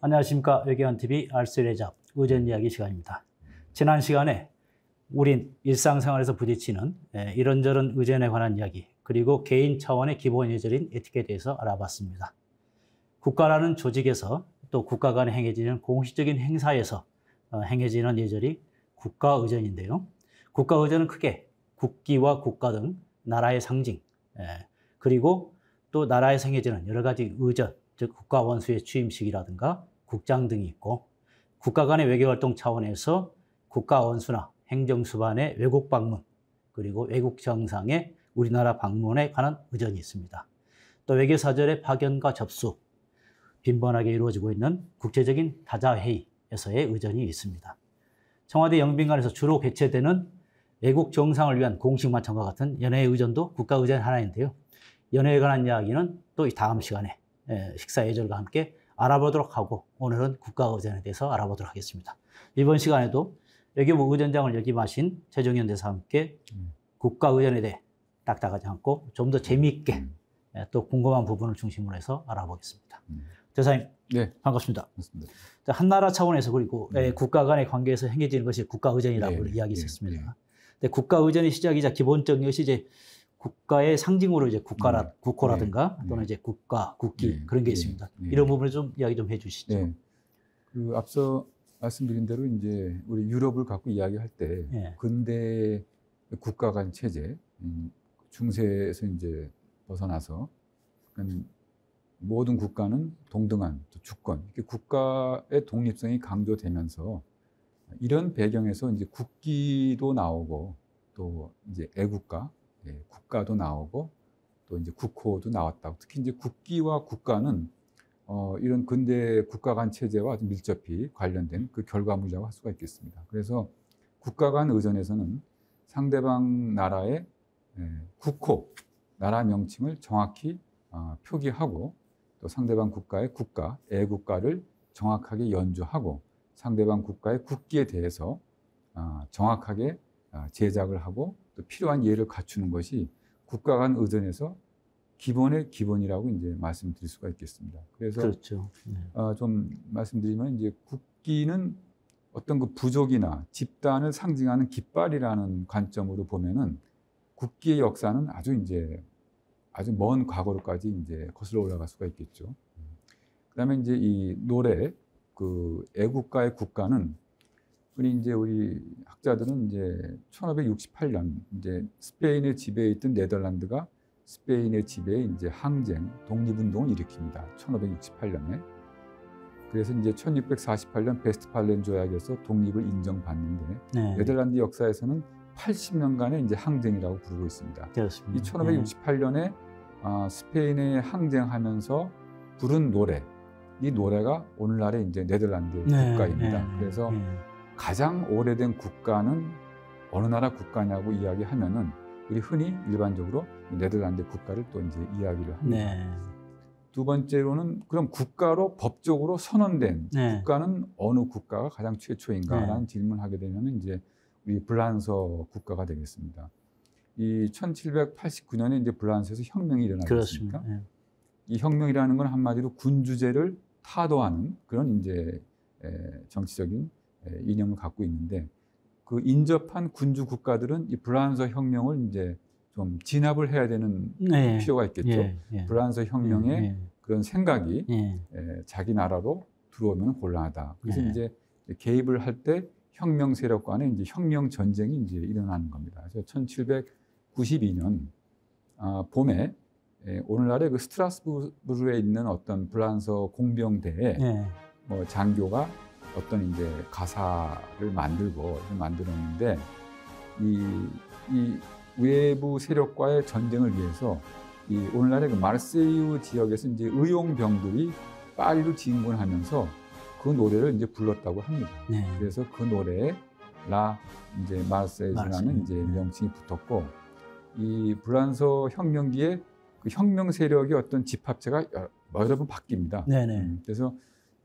안녕하십니까. 외교관TV 알쓸레잡 의전 이야기 시간입니다. 지난 시간에 우린 일상생활에서 부딪히는 이런저런 의전에 관한 이야기, 그리고 개인 차원의 기본 예절인 에티켓에 대해서 알아봤습니다. 국가라는 조직에서 또 국가 간에 행해지는 공식적인 행사에서 행해지는 예절이 국가의전인데요. 국가의전은 크게 국기와 국가 등 나라의 상징, 그리고 또 나라에서 행해지는 여러 가지 의전, 즉 국가 원수의 취임식이라든가 국장 등이 있고, 국가 간의 외교활동 차원에서 국가 원수나 행정수반의 외국 방문, 그리고 외국 정상의 우리나라 방문에 관한 의전이 있습니다. 또 외교사절의 파견과 접수, 빈번하게 이루어지고 있는 국제적인 다자회의에서의 의전이 있습니다. 청와대 영빈관에서 주로 개최되는 외국 정상을 위한 공식 만찬과 같은 연회 의전도 국가의전 하나인데요. 연회에 관한 이야기는 또 다음 시간에 식사 예절과 함께 알아보도록 하고, 오늘은 국가의전에 대해서 알아보도록 하겠습니다. 이번 시간에도 외교부 의전장을 역임하신 최종현 대사와 함께 국가의전에 대해 딱딱하지 않고 좀 더 재미있게 또 궁금한 부분을 중심으로 해서 알아보겠습니다. 대사님, 네, 반갑습니다. 맞습니다. 한나라 차원에서 그리고 국가 간의 관계에서 행해지는 것이 국가의전이라고 이야기했었습니다. 근데 국가의전의 시작이자 기본적인 것이 이제 국가의 상징으로 이제 국호라든가 또는 이제 국가, 국기 그런 게 있습니다. 이런 부분을 좀 이야기 좀 해주시죠. 네. 그 앞서 말씀드린 대로 이제 우리 유럽을 갖고 이야기할 때 근대 국가 간 체제, 중세에서 이제 벗어나서 모든 국가는 동등한 주권, 국가의 독립성이 강조되면서 이런 배경에서 이제 국기도 나오고 또 이제 애국가, 국가도 나오고 또 이제 국호도 나왔다고. 특히 이제 국기와 국가는 이런 근대 국가 간 체제와 아주 밀접히 관련된 그 결과물이라고 할 수가 있겠습니다. 그래서 국가 간 의전에서는 상대방 나라의 국호, 나라 명칭을 정확히 표기하고, 또 상대방 국가의 국가, 애국가를 정확하게 연주하고, 상대방 국가의 국기에 대해서 정확하게 제작을 하고 또 필요한 예를 갖추는 것이 국가 간 의전에서 기본의 기본이라고 이제 말씀드릴 수가 있겠습니다. 그래서 그렇죠. 좀 말씀드리면 이제 국기는 어떤 그 부족이나 집단을 상징하는 깃발이라는 관점으로 보면은 국기의 역사는 아주 먼 과거로까지 이제 거슬러 올라갈 수가 있겠죠. 그다음에 이제 이 노래, 그 애국가의 국가는 우리 학자들은 이제 1568년 이제 스페인의 지배에 있던 네덜란드가 스페인의 지배에 이제 항쟁, 독립운동을 일으킵니다. 1568년에. 그래서 이제 1648년 베스트팔렌 조약에서 독립을 인정받는데, 네덜란드 역사에서는 80년간의 이제 항쟁이라고 부르고 있습니다. 그렇습니다. 이 1568년에 스페인에 항쟁하면서 부른 노래, 이 노래가 오늘날의 이제 네덜란드의 국가입니다. 그래서 가장 오래된 국가는 어느 나라 국가냐고 이야기하면은 우리 흔히 일반적으로 네덜란드 국가를 또 이제 이야기를 합니다. 두 번째로는 그럼 국가로 법적으로 선언된 국가는 어느 국가가 가장 최초인가라는 질문을 하게 되면 이제 우리 브란서 국가가 되겠습니다. 이 1789년에 이제 브란스에서 혁명이 일어나지 않습니까? 이 혁명이라는 건 한마디로 군주제를 타도하는 그런 이제 정치적인 이념을 갖고 있는데, 그 인접한 군주 국가들은 이 브란서 혁명을 이제 좀 진압을 해야 되는 필요가 있겠죠. 브란서 혁명의 그런 생각이 자기 나라로 들어오면 곤란하다. 그래서 이제 개입을 할 때 혁명 세력 간에 이제 혁명 전쟁이 이제 일어나는 겁니다. 그래서 1792년 봄에 오늘날의 그 스트라스부르에 있는 어떤 브란서 공병대에 장교가 어떤 이제 가사를 만들었는데, 이 외부 세력과의 전쟁을 위해서 이 오늘날의 그 마르세유 지역에서 이제 의용병들이 파리로 진군하면서 그 노래를 이제 불렀다고 합니다. 그래서 그 노래에 이제 마르세유라는 이제 명칭이 붙었고, 이 브란서 혁명기에 그 혁명 세력의 어떤 집합체가 여러 번 바뀝니다. 그래서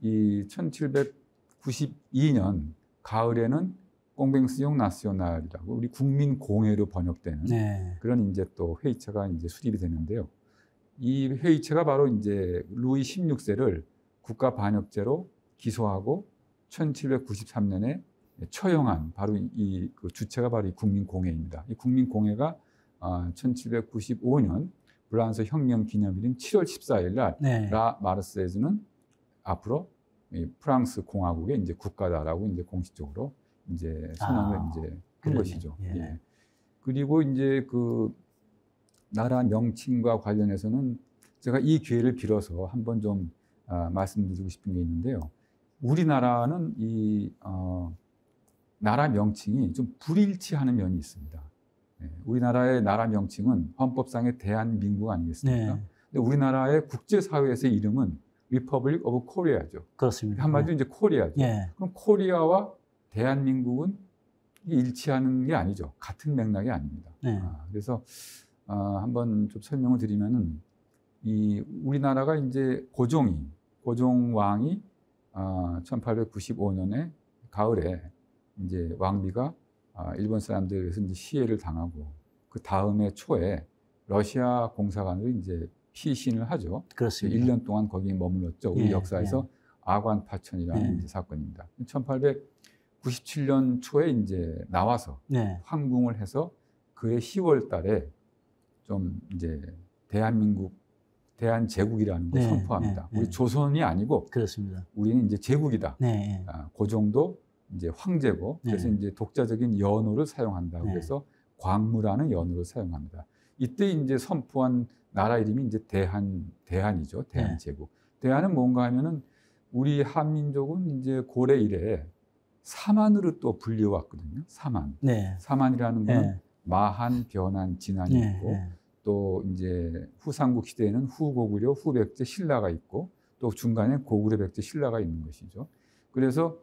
이 1792년 가을에는 꽁뱅스용 나시오날이라고 우리 국민공회로 번역되는 그런 이제 또 회의체가 이제 수립이 되는데요. 이 회의체가 바로 이제 루이 16세를 국가 반역죄로 기소하고 1793년에 처형한 바로 그 주체가 바로 이 국민공회입니다. 이 국민공회가 1795년 프랑스 혁명 기념일인 7월 14일 날 네. 라 마르세유는 앞으로 이 프랑스 공화국의 이제 국가다라고 이제 공식적으로 이제 선언을 이제 한 것이죠. 예. 예. 그리고 이제 그 나라 명칭과 관련해서는 제가 이 기회를 빌어서 한번 좀 말씀드리고 싶은 게 있는데요. 우리나라는 이 나라 명칭이 좀 불일치하는 면이 있습니다. 예. 우리나라의 나라 명칭은 헌법상의 대한민국 아니겠습니까? 네. 근데 우리나라의 국제사회에서의 이름은 Republic of Korea죠. 그렇습니다. 한마디로 이제 코리아죠. 예. 그럼 코리아와 대한민국은 일치하는 게 아니죠. 같은 맥락이 아닙니다. 네. 그래서 한번 좀 설명을 드리면은 이 우리나라가 이제 고종왕이 1895년에 가을에 이제 왕비가 일본 사람들에 의해서 이제 시해를 당하고 그 다음에 초에 러시아 공사관으로 이제 피신을 하죠. 그렇습니다. 1년 동안 거기에 머물렀죠. 우리 예, 역사에서 아관파천이라는 이제 사건입니다. 1897년 초에 이제 나와서 네. 항궁을 해서 그해 10월 달에 좀 이제 대한제국이라는 걸 네, 선포합니다. 네, 우리 네. 조선이 아니고 그렇습니다. 우리는 이제 제국이다. 네. 고종도 이제 황제고 그래서 네. 이제 독자적인 연호를 사용한다고 네. 해서 광무라는 연호를 사용합니다. 이때 이제 선포한 나라 이름이 이제 대한이죠. 대한제국. 대한은 뭔가 하면은 우리 한민족은 이제 고래 이래 사만으로 또 불려왔거든요. 사만. 네. 사만이라는 거는 네. 마한, 변한, 진한이 네. 있고 네. 또 이제 후삼국 시대에는 후고구려, 후백제, 신라가 있고 또 중간에 고구려, 백제, 신라가 있는 것이죠. 그래서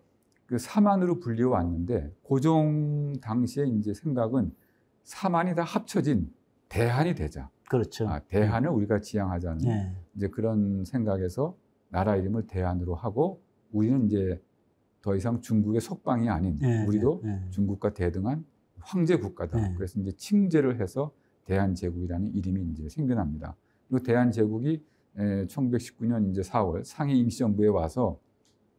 그 사만으로 불려왔는데 고종 당시에 이제 생각은 사만이 다 합쳐진 대한이 되자. 그렇죠. 대한을 우리가 지향하자는 네. 이제 그런 생각에서 나라 이름을 대한으로 하고 우리는 이제 더 이상 중국의 속방이 아닌 네. 우리도 네. 중국과 대등한 황제 국가다. 네. 그래서 이제 칭제를 해서 대한제국이라는 이름이 이제 생겨납니다. 그리고 대한제국이 1919년 이제 4월 상해 임시정부에 와서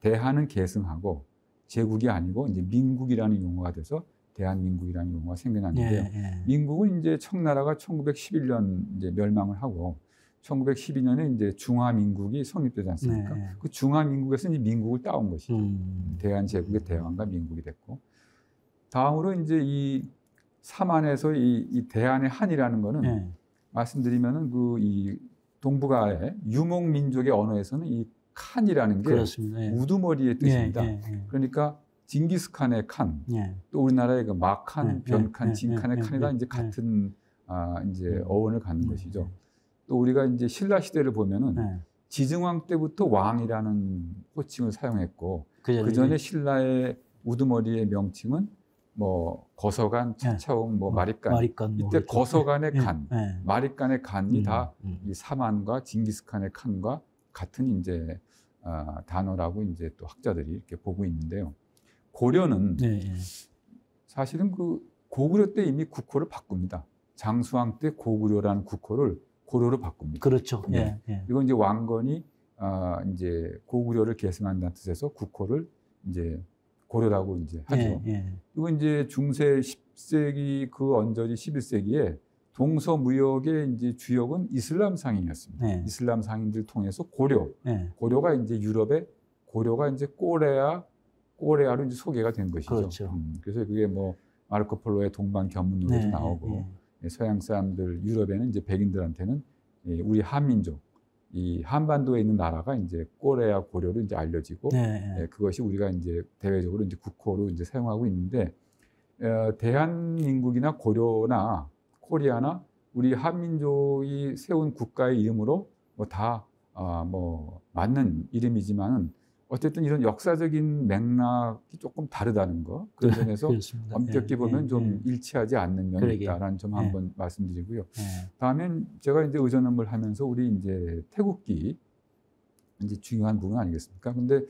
대한은 계승하고 제국이 아니고 이제 민국이라는 용어가 돼서 대한민국이라는 용어가 생겨났는데요. 네. 민국은 이제 청나라가 1911년 이제 멸망을 하고 1912년에 이제 중화민국이 성립되지 않습니까? 네. 그 중화민국에서 이제 민국을 따온 것이죠. 대한제국의 음. 대왕과 민국이 됐고 다음으로 이제 이 사만에서 이 대한의 한이라는 거는 네. 말씀드리면은 그 이 동북아의 유목민족의 언어에서는 이 칸이라는 게 그렇습니다. 네. 우두머리의 뜻입니다. 네. 그러니까 징기스칸의 칸, 네. 또 우리나라의 그 마칸, 네, 변칸, 네, 진칸의 네, 칸이다 네, 이제 네. 같은 이제 어원을 갖는 네, 것이죠. 또 우리가 이제 신라 시대를 보면은 네. 지증왕 때부터 왕이라는 호칭을 사용했고 그 전에 신라의 우두머리의 명칭은 뭐 거서간, 차차웅, 뭐 마립간. 마립간 이때 그렇죠. 거서간의 네, 간, 네. 마립간의 간이 다 이 음. 사만과 징기스칸의 칸과 같은 이제 단어라고 이제 또 학자들이 이렇게 보고 있는데요. 고려는 네. 사실은 그 고구려 때 이미 국호를 바꿉니다. 장수왕 때 고구려라는 국호를 고려로 바꿉니다. 그렇죠. 네. 예. 그리고 이제 왕건이 이제 고구려를 계승한다는 뜻에서 국호를 이제 고려라고 이제 하죠. 그리고 이제 중세 10세기 그 언저리 11세기에 동서무역의 이제 주역은 이슬람 상인이었습니다. 네. 이슬람 상인들 통해서 고려가 이제 유럽의 고려가 이제 꼬레아로 이제 소개가 된 것이죠. 그렇죠. 그래서 그게 뭐 마르코 폴로의 동방 견문으로도 나오고 서양 사람들 유럽에는 이제 백인들한테는 우리 한민족 이 한반도에 있는 나라가 이제 꼬레아 고려로 이제 알려지고 그것이 우리가 이제 대외적으로 이제 국호로 이제 사용하고 있는데 대한민국이나 고려나 코리아나 우리 한민족이 세운 국가의 이름으로 뭐 다 뭐 맞는 이름이지만은 어쨌든 이런 역사적인 맥락이 조금 다르다는 거 그런 점에서 엄격히 보면 좀 일치하지 않는 면이 있다라는 점 한번 말씀드리고요. 다음엔 제가 이제 의전업을 하면서 우리 이제 태국기 이제 중요한 부분 아니겠습니까? 근데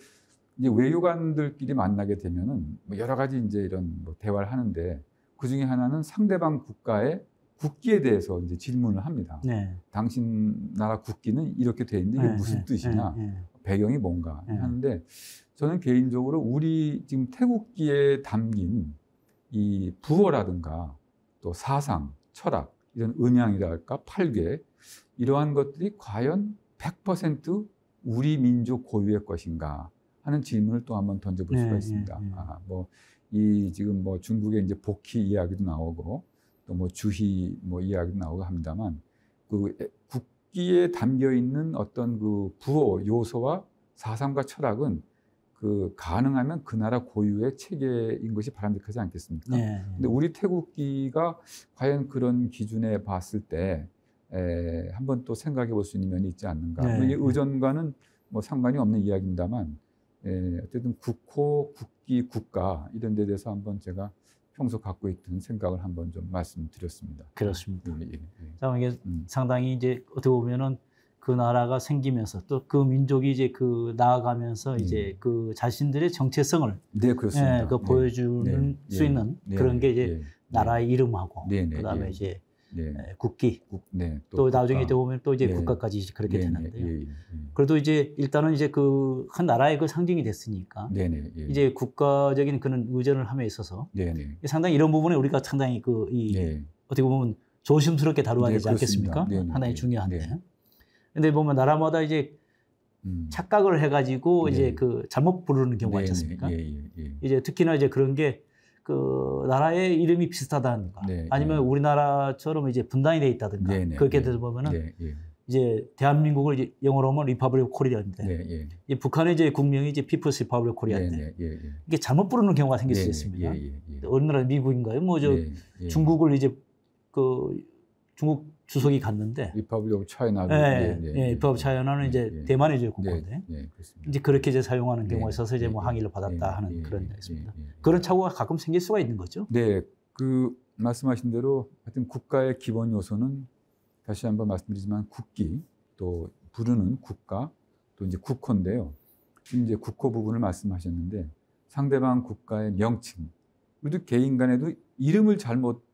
이제 외교관들끼리 만나게 되면은 뭐 여러 가지 이제 이런 뭐 대화를 하는데 그 중에 하나는 상대방 국가의 국기에 대해서 이제 질문을 합니다. 당신 나라 국기는 이렇게 돼 있는데 이게 무슨 뜻이냐? 배경이 뭔가 하는데 저는 개인적으로 우리 지금 태국기에 담긴 이 부어라든가 또 사상, 철학, 이런 음양이랄까 팔괘 이러한 것들이 과연 100% 우리 민족 고유의 것인가 하는 질문을 또 한번 던져볼 수가 있습니다. 지금 중국의 이제 복희 이야기도 나오고 또 주희 이야기도 나오고 합니다만 그 국기에 담겨 있는 어떤 그 부호 요소와 사상과 철학은 그 가능하면 그 나라 고유의 체계인 것이 바람직하지 않겠습니까? 근데 우리 태국기가 과연 그런 기준에 봤을 때 한번 또 생각해 볼 수 있는 면이 있지 않는가. 이게 의전과는 상관이 없는 이야기입니다만 어쨌든 국호, 국기, 국가 이런 데 대해서 한번 제가 평소 갖고 있던 생각을 한번 좀 말씀드렸습니다. 그렇습니다. 이게 상당히 이제 어떻게 보면은 그 나라가 생기면서 또 그 민족이 이제 그 나아가면서 이제 그 자신들의 정체성을 그렇습니다. 보여주는 수 있는 그런 게 이제 나라의 이름하고 그다음에 이제 국기 또 나중에 보면 또 이제 국가까지 그렇게 되는데요. 그래도 이제 일단은 이제 그 한 나라의 그 상징이 됐으니까 이제 국가적인 그런 의전을 함에 있어서 상당히 이런 부분에 우리가 상당히 어떻게 보면 조심스럽게 다루어야 되지 않겠습니까? 하나의 중요한데. 근데 보면 나라마다 이제 착각을 해가지고 이제 그 잘못 부르는 경우가 있지 않습니까? 이제 특히나 이제 그런 게 그 나라의 이름이 비슷하다든가 아니면 우리나라처럼 이제 분단이 돼 있다든가 그렇게 되다 보면은 이제 대한민국을 이제 영어로 하면 리퍼블릭 코리아인데 북한의 이제 국명이 이제 피플스 리퍼블릭 코리아인데 이게 잘못 부르는 경우가 생길 수 있습니다. 어느 나라 미국인가요? 중국을 이제 그 중국 주석이 갔는데 리퍼블릭 오브 차이나 리퍼블릭 오브 차이나는 이제 대만의 이제 국가인데 이제 그렇게 이제 사용하는 경우가 있어서 이제 항의를 받았다 하는 그런 게 있습니다. 그런 착오가 가끔 생길 수가 있는 거죠. 그 말씀하신 대로 하여튼 국가의 기본 요소는 다시 한번 말씀드리지만 국기 또 부르는 국가 또 이제 국호인데요. 이제 국호 부분을 말씀하셨는데 상대방 국가의 명칭 우리도 개인 간에도 이름을 잘못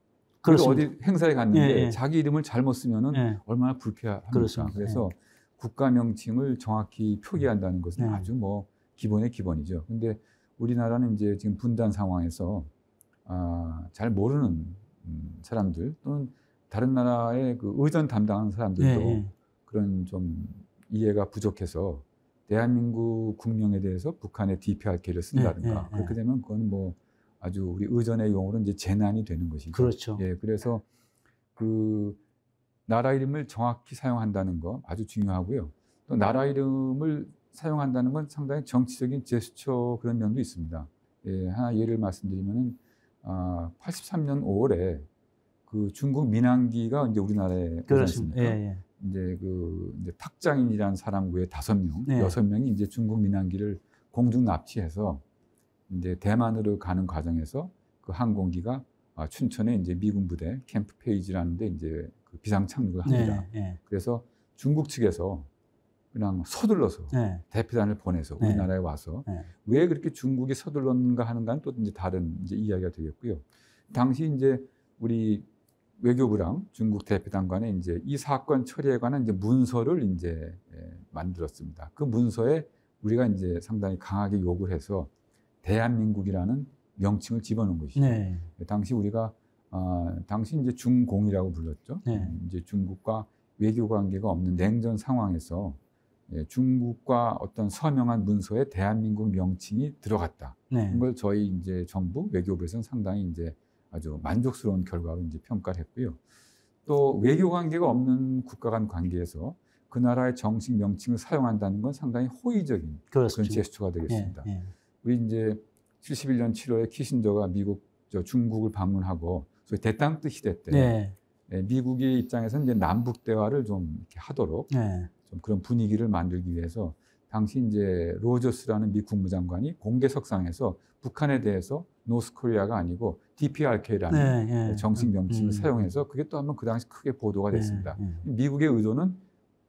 어디 행사에 갔는데 자기 이름을 잘못 쓰면은 얼마나 불쾌합니까? 그래서 국가 명칭을 정확히 표기한다는 것은 아주 기본의 기본이죠. 근데 우리나라는 이제 지금 분단 상황에서 잘 모르는 사람들 또는 다른 나라의 그 의전 담당하는 사람들도 그런 좀 이해가 부족해서 대한민국 국명에 대해서 북한의 DPRK를 쓴다든가 그렇게 되면 그건 아주 우리 의전의 용어로 이제 재난이 되는 것이죠. 그렇죠. 그래서 그 나라 이름을 정확히 사용한다는 거 아주 중요하고요. 또 나라 이름을 사용한다는 건 상당히 정치적인 제스처 그런 면도 있습니다. 하나 예를 말씀드리면은 83년 5월에 그 중국 민항기가 이제 우리나라에 오지 않습니까? 이제 이제 탁장인이라는 사람 외에 5명, 6명이 이제 중국 민항기를 공중 납치해서 이제 대만으로 가는 과정에서 그 항공기가 춘천에 이제 미군 부대 캠프 페이지라는데 이제 그 비상 착륙을 합니다. 그래서 중국 측에서 그냥 서둘러서 대피단을 보내서 우리나라에 와서 왜 그렇게 중국이 서둘렀는가 하는 건 또 이제 다른 이제 이야기가 되겠고요. 당시 이제 우리 외교부랑 중국 대피단 간에 이제 이 사건 처리에 관한 이제 문서를 이제 만들었습니다. 그 문서에 우리가 이제 상당히 강하게 요구를 해서 대한민국이라는 명칭을 집어넣은 것이죠. 당시 우리가 당시 이제 중공이라고 불렀죠. 이제 중국과 외교 관계가 없는 냉전 상황에서 중국과 어떤 서명한 문서에 대한민국 명칭이 들어갔다. 이걸 저희 이제 정부 외교부에서는 상당히 이제 아주 만족스러운 결과로 이제 평가를 했고요. 또 외교 관계가 없는 국가 간 관계에서 그 나라의 정식 명칭을 사용한다는 건 상당히 호의적인 그런 제스처가 되겠습니다. 우리 이제 71년 7월에 키신저가 중국을 방문하고 소위 대땅뜨 시대 때 미국의 입장에서는 이제 남북 대화를 좀 이렇게 하도록 좀 그런 분위기를 만들기 위해서 당시 이제 로저스라는 미 국무장관이 공개석상에서 북한에 대해서 노스코리아가 아니고 DPRK라는 정식 명칭을 사용해서 그게 또 한번 그 당시 크게 보도가 됐습니다. 미국의 의도는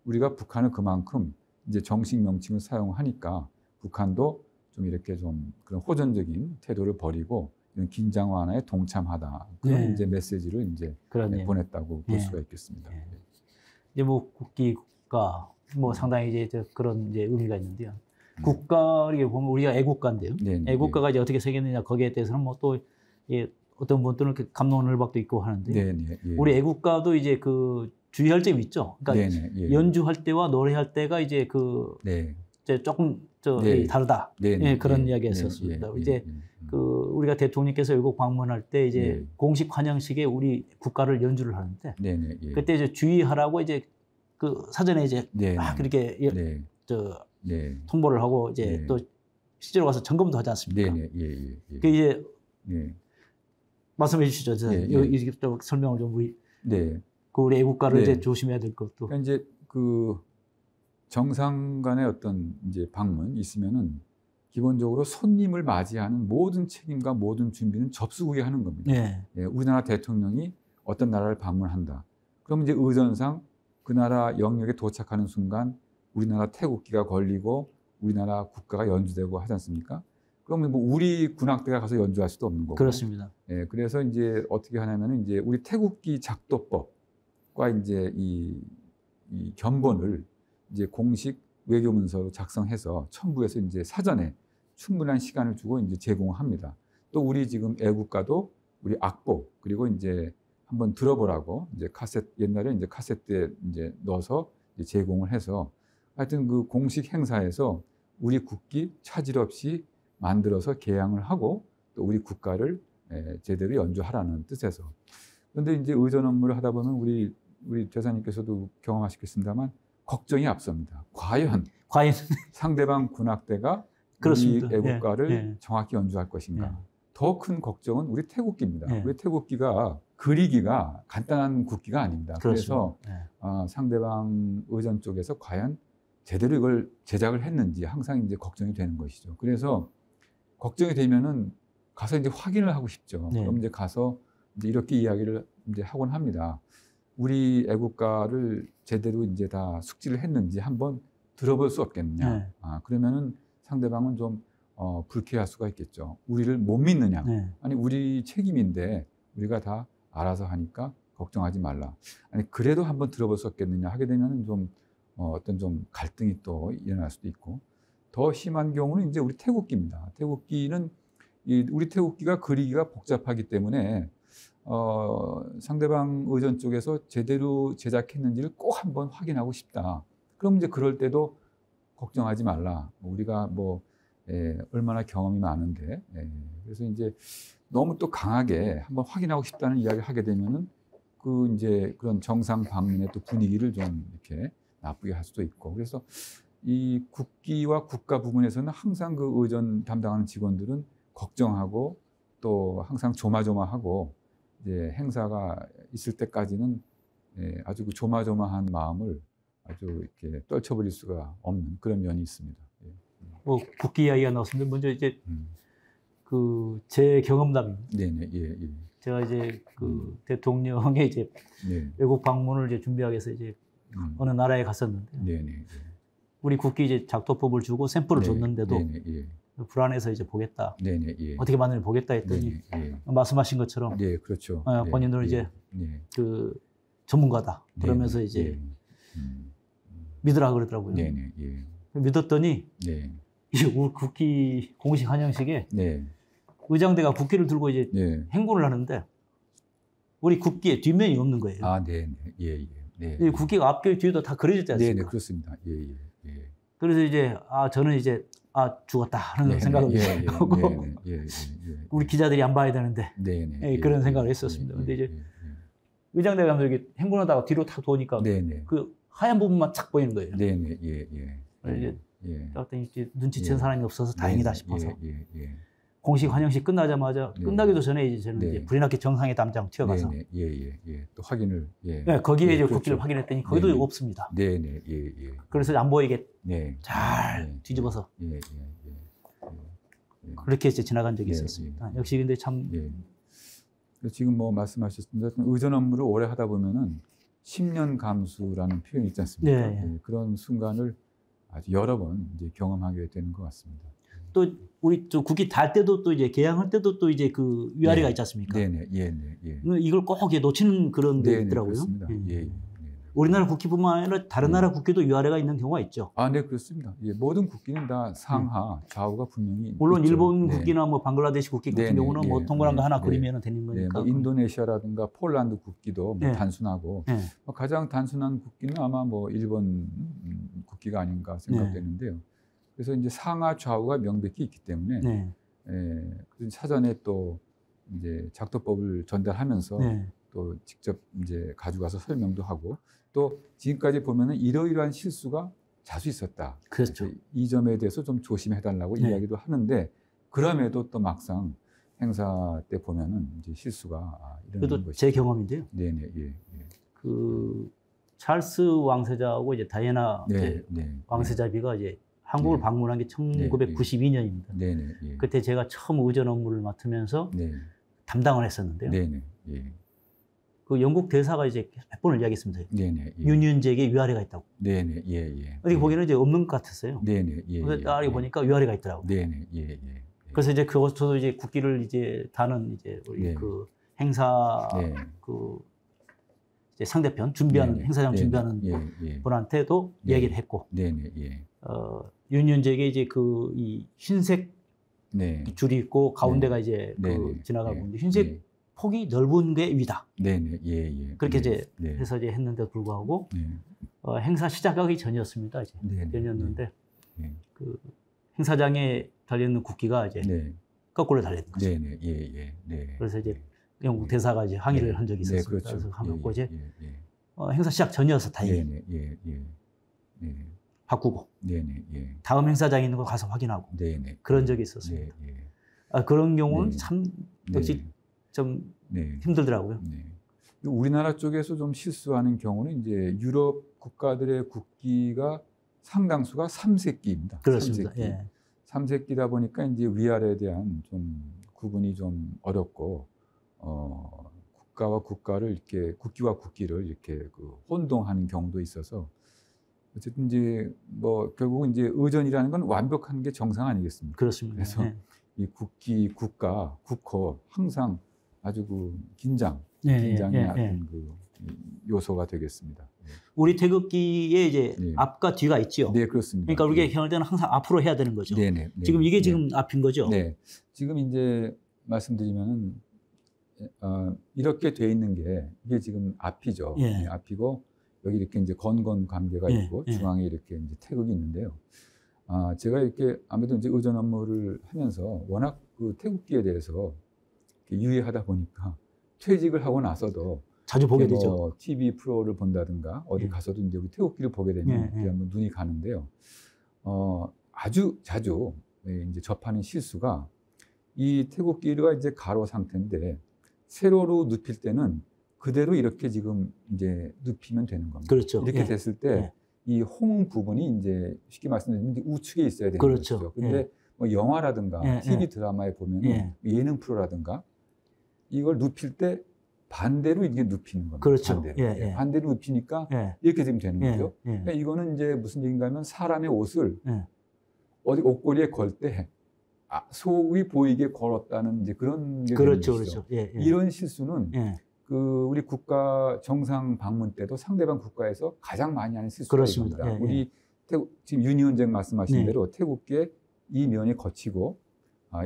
우리가 북한을 그만큼 이제 정식 명칭을 사용하니까 북한도 좀 이렇게 좀 그런 호전적인 태도를 버리고 이런 긴장 완화에 동참하다 그런 이제 메시지를 이제 보냈다고 볼 수가 있겠습니다. 이제 국기 국가 뭐 상당히 이제 그런 이제 의미가 있는데요. 국가 이렇게 보면 우리가 애국가인데요. 애국가가 이제 어떻게 생겼느냐 거기에 대해서는 뭐 또 어떤 분들은 감론을박도 있고 하는데 우리 애국가도 이제 그 주의할 점이 있죠. 그러니까 연주할 때와 노래할 때가 이제 그 이제 조금 다르다. 그런 이야기가 있었습니다. 이제 그 우리가 대통령께서 외국 방문할 때 이제 공식 환영식에 우리 국가를 연주를 하는데 그때 이제 주의하라고 이제 그 사전에 이제 막 그렇게 통보를 하고 이제 또 실제로 가서 점검도 하지 않습니까? 그 이제 말씀해 주시죠. 이렇게 설명을 좀 우리 그 우리 애국가를 이제 조심해야 될 것도. 그러니까 이제 그 정상 간의 어떤 이제 방문 있으면은 기본적으로 손님을 맞이하는 모든 책임과 모든 준비는 접수국이 하는 겁니다. 우리나라 대통령이 어떤 나라를 방문한다. 그럼 이제 의전상 그 나라 영역에 도착하는 순간 우리나라 태국기가 걸리고 우리나라 국가가 연주되고 하지 않습니까? 그러면 뭐 우리 군악대가 가서 연주할 수도 없는 거고. 그렇습니다. 그래서 이제 어떻게 하냐면은 이제 우리 태국기 작도법과 이제 이 견본을 이제 공식 외교 문서로 작성해서 첨부해서 이제 사전에 충분한 시간을 주고 이제 제공합니다. 또 우리 지금 애국가도 우리 악보 그리고 이제 한번 들어보라고 이제 옛날에 이제 카세트에 이제 넣어서 이제 제공을 해서 하여튼 그 공식 행사에서 우리 국기 차질 없이 만들어서 개양을 하고 또 우리 국가를 제대로 연주하라는 뜻에서. 그런데 이제 의전 업무를 하다 보면 우리 대사님께서도 경험하시겠습니다만 걱정이 앞섭니다. 과연 상대방 군악대가 우리 애국가를 정확히 연주할 것인가. 더 큰 걱정은 우리 태국기입니다. 우리 태국기가 그리기가 간단한 국기가 아닙니다. 그래서 상대방 의전 쪽에서 과연 제대로 이걸 제작을 했는지 항상 이제 걱정이 되는 것이죠. 그래서 걱정이 되면은 가서 이제 확인을 하고 싶죠. 그럼 이제 가서 이제 이렇게 이야기를 이제 하곤 합니다. 우리 애국가를 제대로 이제 다 숙지를 했는지 한번 들어볼 수 없겠느냐. 그러면은 상대방은 좀 불쾌할 수가 있겠죠. 우리를 못 믿느냐. 아니 우리 책임인데 우리가 다 알아서 하니까 걱정하지 말라. 아니 그래도 한번 들어볼 수 없겠느냐 하게 되면 좀 어떤 좀 갈등이 또 일어날 수도 있고 더 심한 경우는 이제 우리 태국기입니다. 태국기는 우리 태국기가 그리기가 복잡하기 때문에 상대방 의전 쪽에서 제대로 제작했는지를 꼭 한번 확인하고 싶다. 그럼 이제 그럴 때도 걱정하지 말라. 우리가 뭐 얼마나 경험이 많은데 그래서 이제 너무 또 강하게 한번 확인하고 싶다는 이야기를 하게 되면은 그 이제 그런 정상 방문의 또 분위기를 좀 이렇게 나쁘게 할 수도 있고 그래서 이 국기와 국가 부분에서는 항상 그 의전 담당하는 직원들은 걱정하고 또 항상 조마조마하고 이제 행사가 있을 때까지는 아주 그 조마조마한 마음을 아주 이렇게 떨쳐버릴 수가 없는 그런 면이 있습니다. 뭐 국기 이야기가 나왔습니다. 먼저 이제 그 제 경험담입니다. 제가 이제 그 대통령의 이제 외국 방문을 이제 준비하기 위해서 이제 어느 나라에 갔었는데 우리 국기 이제 작도법을 주고 샘플을 줬는데도 불안해서 이제 보겠다. 어떻게 만드는지 보겠다 했더니 말씀하신 것처럼 그렇죠. 본인들은 이제 그 전문가다. 그러면서 이제 믿으라 그러더라고요. 믿었더니 이 우리 국기 공식 환영식에 의장대가 국기를 들고 이제 행군을 하는데 우리 국기에 뒷면이 없는 거예요. 이 국기가 앞뒤 뒤도 다 그려졌지 않습니까? 그렇습니다. 그래서 이제 저는 이제 죽었다 하는 생각을 하고 우리 기자들이 안 봐야 되는데 그런 생각을 했었습니다. 근데 이제 의장대 감독이 행군하다가 뒤로 탁 도니까 그 하얀 부분만 착 보이는 거예요. 이제 눈치챈 사람이 없어서 다행이다 싶어서 공식 환영식 끝나자마자 끝나기도 전에 이제 저는 이제 불이 났게 정상회담장 튀어가서 또 확인을 거기에 이제 국기를 확인했더니 거기도 없습니다. 그래서 안 보이게 잘 뒤집어서 그렇게 이제 지나간 적이 있었습니다. 역시 근데 참 지금 뭐 말씀하셨습니다. 의전 업무를 오래 하다 보면은 10년 감수라는 표현이 있지 않습니까? 그런 순간을 아주 여러 번 이제 경험하게 되는 것 같습니다. 또 우리 또 국기 달 때도 또 이제 개항할 때도 또 이제 그 위아래가 있지 않습니까? 이걸 꼭 놓치는 그런 데 있더라고요. 그렇습니다. 우리나라 국기뿐만 아니라 다른 나라 국기도 위아래가 있는 경우가 있죠. 아, 네, 그렇습니다. 예, 모든 국기는 다 상하, 좌우가 분명히 물론 있죠. 일본 네. 국기나 뭐 방글라데시 국기 같은 네, 경우는 네, 뭐 예, 동그란 거 네, 하나 네. 그리면 되는 네, 거니까. 뭐 인도네시아라든가 폴란드 국기도 뭐 네. 단순하고 네. 가장 단순한 국기는 아마 뭐 일본 국기가 아닌가 생각되는데요. 그래서 이제 상하 좌우가 명백히 있기 때문에 네. 그래서 사전에 또 이제 작도법을 전달하면서 네. 또 직접 이제 가져가서 설명도 하고 또 지금까지 보면은 이러이러한 실수가 자주 있었다. 그렇죠. 이 점에 대해서 좀 조심해달라고 네. 이야기도 하는데 그럼에도 또 막상 행사 때 보면은 이제 실수가 일어나는 그래도 것이죠. 제 경험인데요. 네네 예. 그 찰스 왕세자하고 이제 다이애나 네, 네, 왕세자비가 이제 한국을 네. 방문한 게 1992년입니다. 네네 예. 그때 제가 처음 의전 업무를 맡으면서 네, 담당을 했었는데요. 네네 예. 그 영국 대사가 이제 몇 번을 이야기했습니다. 네네 예. 윤윤제에게 위아래가 있다고. 네네 예 예. 어떻게 보기에는 이제 없는 것 같았어요. 네네 예. 그래서 따라게 예. 보니까 위아래가 있더라고요. 네네 예 예. 그래서 이제 그것도 이제 국기를 이제 다는 이제 우리 네. 그 행사 네. 그 이제 상대편 준비하는 네네. 행사장 네네. 준비하는 예. 분한테도 네. 얘기를 했고, 네네 예. 윤윤제에게 이제 그 이 흰색 네. 줄이 있고 가운데가 이제 그 네네. 지나가고 예. 있는데 흰색 예. 폭이 넓은 게 위다. 네네 예. 그렇게 네. 이제 네. 해서 이제 했는데도 불구하고 네. 행사 시작하기 전이었습니다. 이제 네네. 전이었는데 네. 그 행사장에 달려 있는 국기가 이제 네. 거꾸로 달려 있는 거죠. 네네 예. 네. 그래서 이제 영국 대사가 이제 항의를 네. 한 적이 네, 있었습니다. 그렇죠. 그래서 하고 이제 예. 행사 시작 전이어서 다행히 네네 예. 네. 바꾸고 네네 예. 다음 행사장에 있는 거 가서 확인하고 네네. 그런 적이 있었습니다. 네. 그런 경우는 네. 참 역시 좀 네. 힘들더라고요. 네. 우리나라 쪽에서 좀 실수하는 경우는 이제 유럽 국가들의 국기가 상당수가 삼색기입니다. 그렇습니다. 삼색기. 예. 삼색기다 보니까 이제 위아래에 대한 좀 구분이 좀 어렵고 국가와 국가를 이렇게 국기와 국기를 이렇게 그 혼동하는 경우도 있어서 어쨌든 이제 뭐 결국은 이제 의전이라는 건 완벽한 게 정상 아니겠습니까? 그렇습니다. 그래서 예. 이 국기, 국가, 국호 항상 아주 그 긴장의 예. 어떤 그 요소가 되겠습니다. 우리 태극기에 이제 네. 앞과 뒤가 있죠. 네, 그렇습니다. 그러니까 우리가 향할 때는 항상 앞으로 해야 되는 거죠. 네네. 지금 이게 지금 앞인 거죠. 네. 지금 이제 말씀드리면은 이렇게 돼 있는 게 이게 지금 앞이죠. 예. 네, 앞이고 여기 이렇게 이제 건건 관계가 예, 있고 예. 중앙에 이렇게 이제 태극이 있는데요. 제가 이렇게 아무래도 이제 의전 업무를 하면서 워낙 그 태극기에 대해서 유의하다 보니까 퇴직을 하고 나서도 자주 보게 뭐 되죠. TV 프로를 본다든가 어디 예. 가서도 이제 우리 태극기를 보게 되면 예, 예. 한번 눈이 가는데요. 아주 자주 이제 접하는 실수가 이 태극기가 이제 가로 상태인데 세로로 눕힐 때는 그대로 이렇게 지금 이제 눕히면 되는 겁니다. 그렇죠. 이렇게 예. 됐을 때 이 홍 부분이 이제 쉽게 말씀드리면 이제 우측에 있어야 되는 그렇죠. 거죠. 근데 예. 뭐 영화라든가 예, TV 드라마에 보면은 예. 예능 프로라든가 이걸 눕힐 때 반대로 이게 눕히는 겁니다. 그렇죠. 반대로. 예. 반대로 눕히니까 예. 이렇게 되면 되는 예. 거죠. 예. 그러니까 이거는 이제 무슨 얘기인가 하면 사람의 옷을 예. 어디 옷걸이에 걸 때 속이 보이게 걸었다는 이제 그런 게 그렇죠. 되는 것이죠. 그렇죠. 예. 이런 실수는 예. 그 우리 국가 정상 방문 때도 상대방 국가에서 가장 많이 하는 실수가 그렇습니다. 이겁니다. 예. 우리 지금 윤희원장 말씀하신 네. 대로 태국계 이 면이 거치고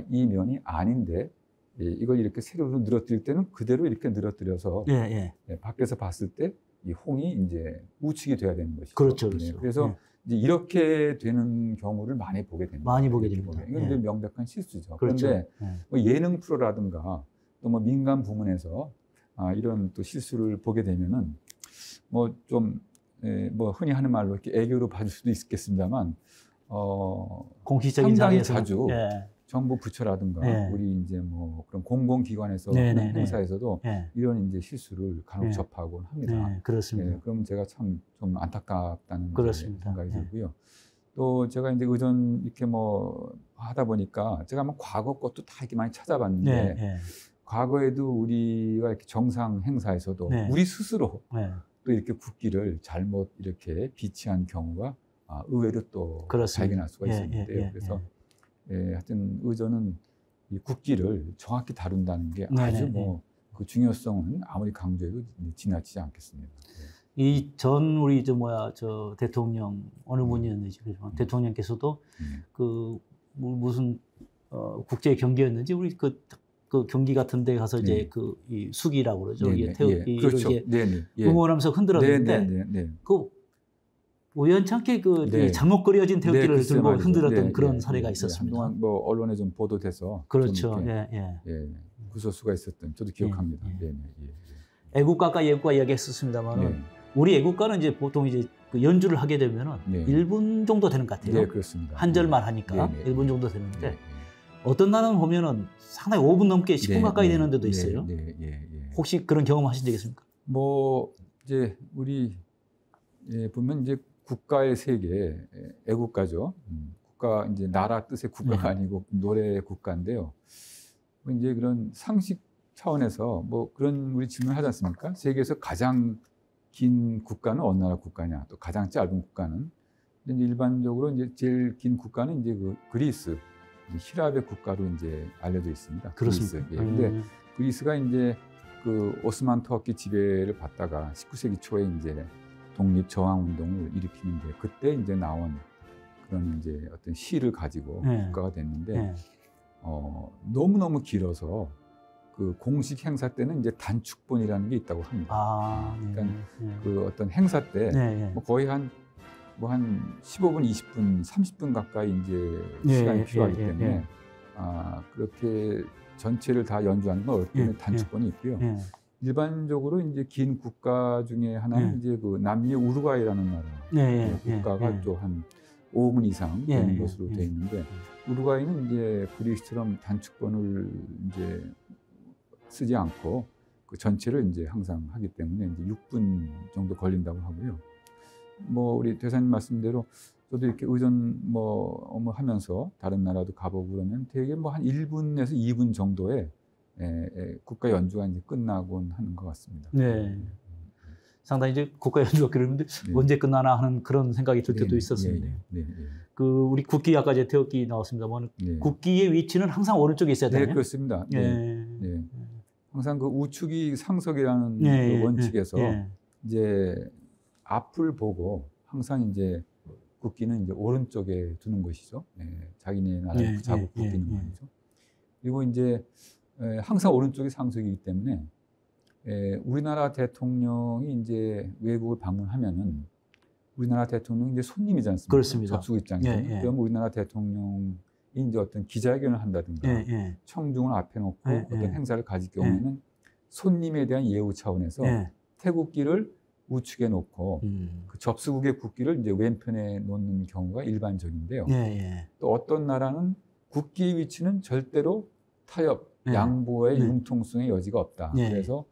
이 면이 아닌데 이걸 이렇게 세로로 늘어뜨릴 때는 그대로 이렇게 늘어뜨려서 예. 밖에서 봤을 때 이 홍이 이제 우측이 돼야 되는 것이죠. 그렇죠. 네, 그렇죠. 그래서 예. 이제 이렇게 되는 경우를 많이 보게 됩니다. 많이 보게 이렇게 됩니다. 보면. 이건 이제 예. 명백한 실수죠. 그렇죠. 그런데 예. 뭐 예능 프로라든가 또 뭐 민간 부문에서 이런 또 실수를 보게 되면은 뭐 좀 뭐 흔히 하는 말로 이렇게 애교로 봐줄 수도 있겠습니다만 공식적인 상당히 자리에서 자주 예. 정부 부처라든가 네. 우리 이제 뭐 그런 공공기관에서 네, 하는 네, 네. 행사에서도 예. 이런 이제 실수를 간혹 네. 접하곤 합니다. 네, 그렇습니다. 그럼 제가 참 좀 안타깝다는 그렇습니다. 생각이 네. 들고요. 또 제가 이제 의전 이렇게 뭐 하다 보니까 제가 뭐 과거 것도 다 이렇게 많이 찾아봤는데 네. 과거에도 우리가 이렇게 정상 행사에서도 네. 우리 스스로 네. 또 이렇게 국기를 잘못 이렇게 비치한 경우가 의외로 또 그렇습니다. 발견할 수가 있었는데요. 그래서 하여튼 의전은 이 국기를 정확히 다룬다는 게 네, 아주 네, 뭐 그 중요성은 아무리 강조해도 지나치지 않겠습니다. 이 전 우리 저 대통령 어느 분이었는지 대통령께서도 그 무슨 국제 경기였는지 우리 그 경기 같은 데 가서 이제 이 수기라고 그러죠. 이게 그렇죠. 응원하면서 흔들었는데 그 우연찮게 잘못 그려진 태극기를 들고 흔들었던 그런 사례가 있었습니다. 한동안 뭐 언론에 좀 보도돼서 그렇죠. 구설수가 있었던 저도 기억합니다. 애국가과 예국가 이야기했었습니다만 우리 애국가는 이제 보통 이제 그 연주를 하게 되면은 1분 정도 되는 것 같아요. 네, 그렇습니다. 한 절만 하니까 1분 정도 되는데 어떤 나라는 보면은 상당히 5분 넘게 10분 가까이 되는 데도 있어요. 혹시 그런 경험하신 적 있습니까? 뭐 이제 우리 보면 이제 국가의 세계 애국가죠. 국가 이제 나라 뜻의 국가가 아니고 노래의 국가인데요. 뭐 이제 그런 상식 차원에서 뭐 그런 우리 질문을 하지 않습니까? 세계에서 가장 긴 국가는 어느 나라 국가냐, 또 가장 짧은 국가는 이제 일반적으로 이제 제일 긴 국가는 이제 그 그리스, 히랍의 국가로 이제 알려져 있습니다. 그렇습니다. 그런데 그리스가 이제 그 오스만 터키 지배를 받다가 19세기 초에 이제 독립 저항 운동을 일으키는데 그때 이제 나온 그런 이제 어떤 시를 가지고 국가가 됐는데 너무너무 길어서 그 공식 행사 때는 이제 단축본이라는 게 있다고 합니다. 그러니까 그 어떤 행사 때 뭐 거의 한 15분, 20분, 30분 가까이 이제 시간이 필요하기 때문에 그렇게 전체를 다 연주하는 건 어렵기 때문에 단축본이 있고요. 일반적으로 이제 긴 국가 중에 하나는 이제 그 남미의 우루과이라는 나라 국가가 또 한 5분 이상 되는 것으로 되어 있는데 우루과이는 이제 그리스처럼 단축본을 이제 쓰지 않고 그 전체를 이제 항상 하기 때문에 이제 6분 정도 걸린다고 하고요. 뭐 우리 대사님 말씀대로 저도 이렇게 의전 뭐 하면서 다른 나라도 가보고 그러면 되게 뭐 한 1분에서 2분 정도의 국가 연주가 이제 끝나곤 하는 것 같습니다. 네. 상당히 이제 국가 연주가 그러는데 언제 끝나나 하는 그런 생각이 들 때도 있었는데. 그 우리 국기 아까 이제 태극기 나왔습니다만 국기의 위치는 항상 오른쪽에 있어야 되나요? 네, 그렇습니다. 항상 그 우측이 상석이라는 그 원칙에서 이제 앞을 보고 항상 이제 국기는 이제 오른쪽에 두는 것이죠. 자기네 나라의 자국 국기는 말이죠. 그리고 이제 항상 오른쪽이 상석이기 때문에 우리나라 대통령이 이제 외국을 방문하면은 우리나라 대통령이 이제 손님이지 않습니까? 그렇습니다. 접속 입장에서. 그럼 우리나라 대통령이 이제 어떤 기자회견을 한다든가 청중을 앞에 놓고 어떤 행사를 가질 경우에는 손님에 대한 예우 차원에서 태국기를 우측에 놓고 그 접수국의 국기를 이제 왼편에 놓는 경우가 일반적인데요. 또 어떤 나라는 국기의 위치는 절대로 타협, 양보의 융통성의 여지가 없다. 그래서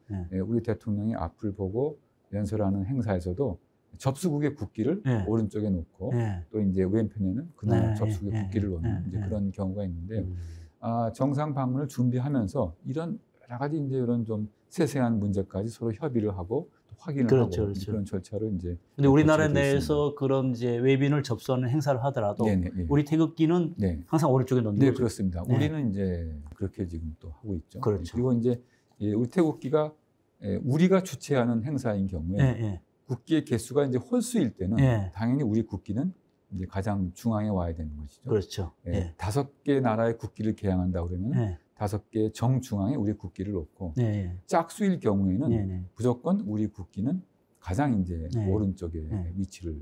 우리 대통령이 앞을 보고 연설하는 행사에서도 접수국의 국기를 오른쪽에 놓고 또 이제 왼편에는 그 나라 접수국의 국기를 놓는 이제 그런 경우가 있는데 정상 방문을 준비하면서 이런 여러 가지 이제 이런 좀 세세한 문제까지 서로 협의를 하고 또 확인을 하고 그런 절차를 이제. 근데 우리나라 내에서 그런 이제 외빈을 접수하는 행사를 하더라도 우리 태극기는 항상 오른쪽에 놓는 거죠. 그렇습니다. 우리는 이제 그렇게 지금 또 하고 있죠. 그렇죠. 그리고 이제 우리 태극기가 우리가 주최하는 행사인 경우에 국기의 개수가 이제 홀수일 때는 당연히 우리 국기는 이제 가장 중앙에 와야 되는 것이죠. 그렇죠. 5개 나라의 국기를 개항한다 그러면 5개 정중앙에 우리 국기를 놓고 짝수일 경우에는 무조건 우리 국기는 가장 이제 오른쪽에 위치를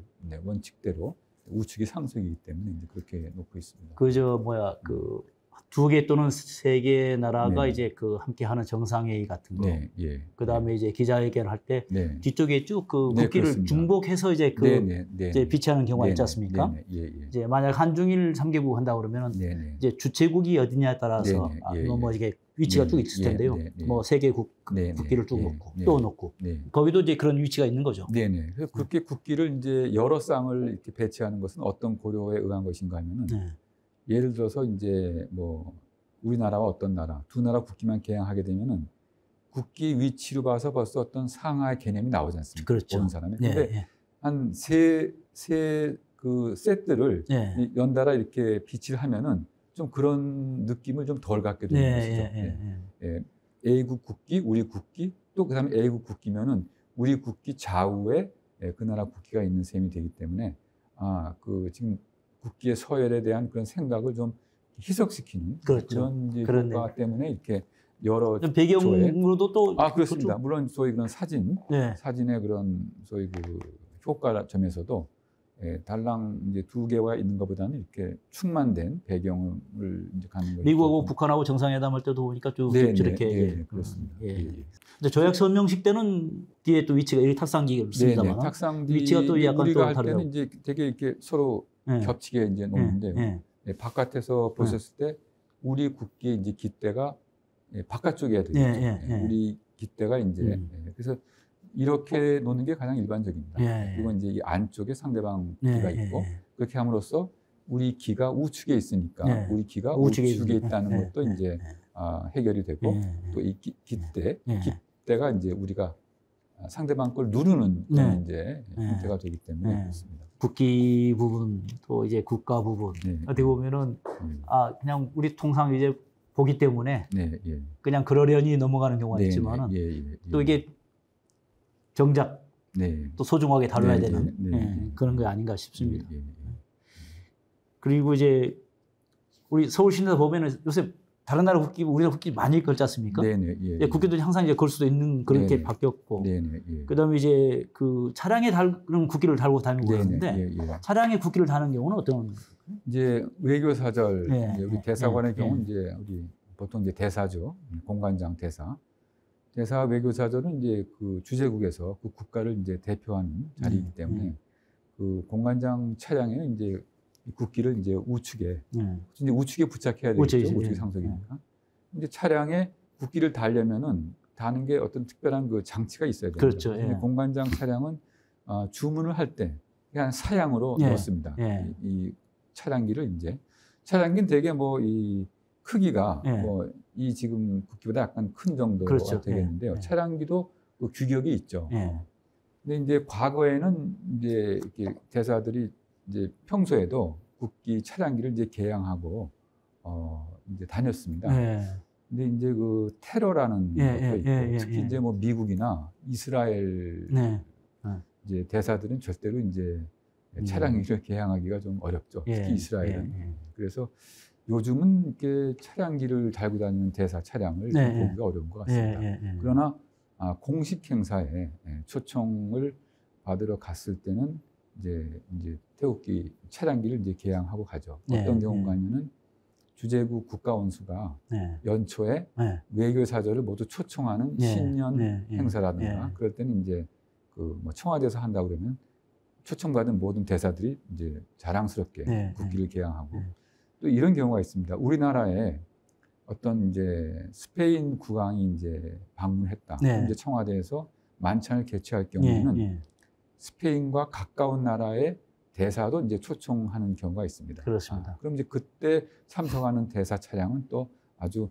원칙대로 우측이 상석이기 때문에 이제 그렇게 놓고 있습니다. 그 2개 또는 3개 나라가 이제 그 함께하는 정상회의 같은 거. 그다음에 이제 기자회견을 할 때 뒤쪽에 쭉 그 국기를 중복해서 이제 이제 비치하는 경우가 있지 않습니까? 이제 만약 한중일 3개국 한다 그러면은 이제 주최국이 어디냐에 따라서 뭐 이게 위치가 쭉 있을 텐데요. 뭐 3개 국기를 쭉 놓고 또 놓고 거기도 이제 그런 위치가 있는 거죠. 그래서 그렇게 국기를 이제 여러 쌍을 이렇게 배치하는 것은 어떤 고려에 의한 것인가 하면은 예를 들어서 이제 뭐 우리나라와 어떤 나라, 두 나라 국기만 개항하게 되면은 국기 위치로 봐서 벌써 어떤 상하의 개념이 나오지 않습니까? 그렇죠. 보는 사람이. 근데 한 세 그 셋들을 연달아 이렇게 비치를 하면은 좀 그런 느낌을 좀 덜 갖게 되는 것이죠. A국 국기, 우리 국기, 또 그다음에 A국 국기면은 우리 국기 좌우에 그 나라 국기가 있는 셈이 되기 때문에 그 지금 국기의 서열에 대한 그런 생각을 좀 희석시키는 그렇죠. 그런 이제 효과 때문에 이렇게 여러 배경으로도 또 그렇습니다. 물론 소위 그런 사진의 그런 소위 그 효과 점에서도 달랑 이제 두 개가 있는 것보다는 이렇게 충만된 배경을 이제 갖는 거죠. 미국하고 북한하고 정상회담할 때도 보니까 쭉 이렇게 그렇습니다. 근데 조약 서명식 때는 뒤에 또 위치가 이 탁상기를 씁니다만 탁상기 위치가 또 약간 우리가 또 할 다르고 때는 이제 되게 이렇게 서로 겹치게 이제 놓는데요. 바깥에서 보셨을 때 우리 국기 이제 깃대가 바깥쪽에 되겠죠. 우리 깃대가 이제 그래서 이렇게 놓는 게 가장 일반적입니다. 그리고 이제 이 안쪽에 상대방 기가 있고 그렇게 함으로써 우리 기가 우측에 있으니까 우리 기가 우측에 있다는 것도 이제 해결이 되고 또 이 깃대가 이제 우리가 상대방 걸 누르는 그런 이제 형태가 되기 때문에 그렇습니다. 국기 부분 또 이제 국가 부분 어떻게 보면은 그냥 우리 통상 이제 보기 때문에 그냥 그러려니 넘어가는 경우가 있지만은 또 이게 정작 또 소중하게 다뤄야 되는 그런 게 아닌가 싶습니다. 그리고 이제 우리 서울시내에서 보면은 요새 다른 나라 국기, 우리나라 국기 많이 걸지 않습니까? 국기도 항상 이제 걸 수도 있는 그렇게 바뀌었고, 그다음에 이제 그 차량에 달는 국기를 달고 다니고 그러는데 차량에 국기를 다는 경우는 어떤? 이제 외교사절 우리 대사관의 경우 이제 우리 보통 이제 대사죠, 공관장 대사. 대사 외교사절은 이제 그 주재국에서 그 국가를 이제 대표하는 자리이기 때문에 그 공관장 차량에는 이제 국기를 이제 우측에 이제 우측에 부착해야 되겠죠. 우측이 상석이니까. 이제 차량에 국기를 달려면은 다는 게 어떤 특별한 그 장치가 있어야 돼요. 그렇죠. 공관장 차량은 주문을 할 때 그냥 사양으로 넣습니다. 이 차량기를 이제 차량기는 되게 뭐 이 크기가 뭐 이 지금 국기보다 약간 큰 정도가 되겠는데요. 차량기도 그 규격이 있죠. 근데 이제 과거에는 이제 이렇게 대사들이 이제 평소에도 국기 차량기를 이제 개양하고 이제 다녔습니다. 근데 이제 그 테러라는 것도 있고 특히 이제 뭐 미국이나 이스라엘 이제 대사들은 절대로 이제 차량기를 개양하기가 좀 어렵죠. 특히 이스라엘은. 그래서 요즘은 이렇게 차량기를 달고 다니는 대사 차량을 보기가 어려운 것 같습니다. 그러나 공식 행사에 초청을 받으러 갔을 때는 이제 태극기 차량기를 이제 개양하고 가죠. 어떤 경우가 있냐면 주재국 국가원수가 연초에 외교사절을 모두 초청하는 신년 행사라든가 그럴 때는 이제 그 뭐 청와대에서 한다 그러면 초청받은 모든 대사들이 이제 자랑스럽게 국기를 개양하고 또 이런 경우가 있습니다. 우리나라에 어떤 이제 스페인 국왕이 이제 방문했다. 이제 청와대에서 만찬을 개최할 경우에는 스페인과 가까운 나라의 대사도 이제 초청하는 경우가 있습니다. 그렇습니다. 그럼 이제 그때 참석하는 대사 차량은 또 아주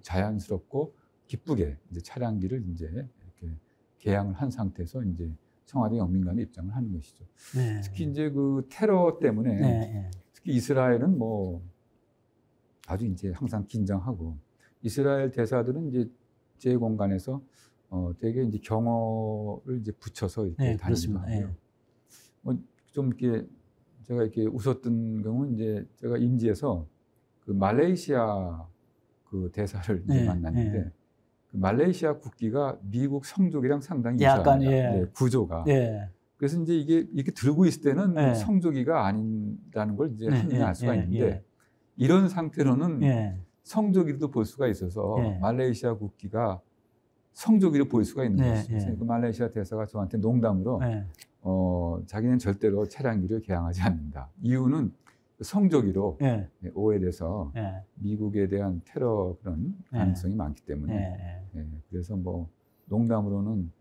자연스럽고 기쁘게 이제 차량기를 이제 이렇게 개양을 한 상태에서 이제 청와대 영민관에 입장을 하는 것이죠. 특히 이제 그 테러 때문에 특히 이스라엘은 뭐 아주 이제 항상 긴장하고 이스라엘 대사들은 이제 제 공간에서 되게 이제 경어를 이제 붙여서 이렇게 다니기도 하고요. 좀 이렇게 제가 이렇게 웃었던 경우는 이제 제가 인지에서 그 말레이시아 그 대사를 이제 만났는데 그 말레이시아 국기가 미국 성조기랑 상당히 유사합니다. 구조가. 그래서 이제 이게 이렇게 들고 있을 때는 성조기가 아니라는 걸 이제 한눈에 알 수가 있는데 이런 상태로는 성조기도 볼 수가 있어서 말레이시아 국기가 성조기를 볼 수가 있는 것이죠. 그 말레이시아 대사가 저한테 농담으로 자기는 절대로 차량기를 개양하지 않는다. 이유는 성조기로 오해돼서 미국에 대한 테러 그런 가능성이 많기 때문에 그래서 뭐 농담으로는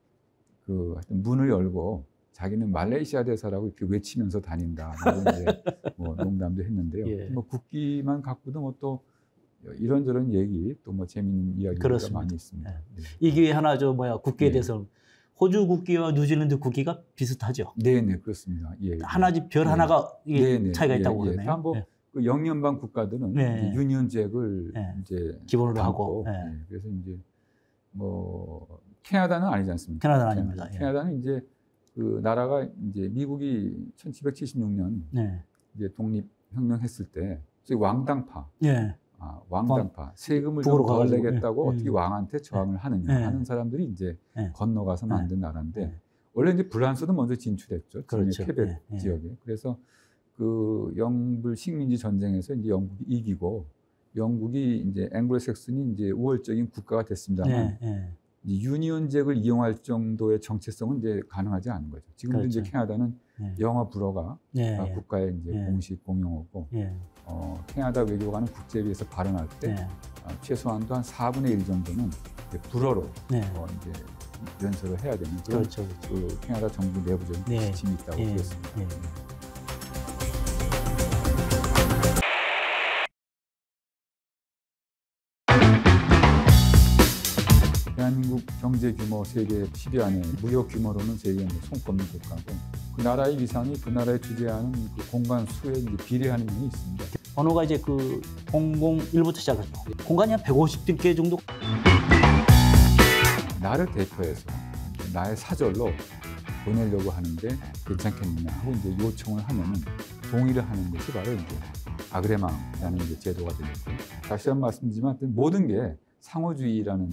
그 하여튼 문을 열고 자기는 말레이시아 대사라고 이렇게 외치면서 다닌다. 이제 뭐 농담도 했는데요. 뭐 국기만 갖고도 뭐 또 이런저런 얘기 또 뭐 재미있는 이야기가 많이 있습니다. 이 기회에 하나 국기에 대해서 호주 국기와 뉴질랜드 국기가 비슷하죠. 네네 그렇습니다. 하나지 별 하나가 차이가 있다고 그러네요. 그 영연방 국가들은 유니언 잭을 이제 기본으로 하고 그래서 이제 뭐 캐나다는 아니지 않습니까? 캐나다는 아닙니다. 예. 캐나다는 이제 그 나라가 이제 미국이 1776년 네. 이제 독립혁명했을 때 왕당파, 예. 왕당파 세금을 좀 덜 내겠다고 어떻게 왕한테 저항을 하느냐 하는 사람들이 이제 건너가서 만든 나라인데 원래 이제 프랑스도 먼저 진출했죠. 그렇죠. 퀘벡 지역에. 그래서 그 영불 식민지 전쟁에서 이제 영국이 이기고 영국이 이제 앵글로색슨이 이제 우월적인 국가가 됐습니다만 이제 유니언잭을 이용할 정도의 정체성은 이제 가능하지 않은 거죠. 지금도 그렇죠. 이제 캐나다는 영어 불어가 국가의 이제 공식 공용어고 캐나다 외교관은 국제비에서 발언할 때 최소한도 한 4분의 1 정도는 이제 불어로 이제 연설을 해야 되는 그런 그 캐나다 정부 내부적인 지침이 있다고 그랬습니다. 대한민국 경제 규모 세계 10위 안에 무역 규모로는 세계 손꼽는 국가고 그 나라의 위상이 그 나라에 주재하는 그 공간 수에 이제 비례하는 면이 있습니다. 번호가 이제 그 001부터 시작하죠. 공간이 한 150개 정도. 나를 대표해서 나의 사절로 보내려고 하는데 괜찮겠느냐 하고 이제 요청을 하면은 동의를 하는 것이 바로 이제 아그레망이라는 이제 제도가 되겠고 다시 한번 말씀드리지만 모든 게 상호주의라는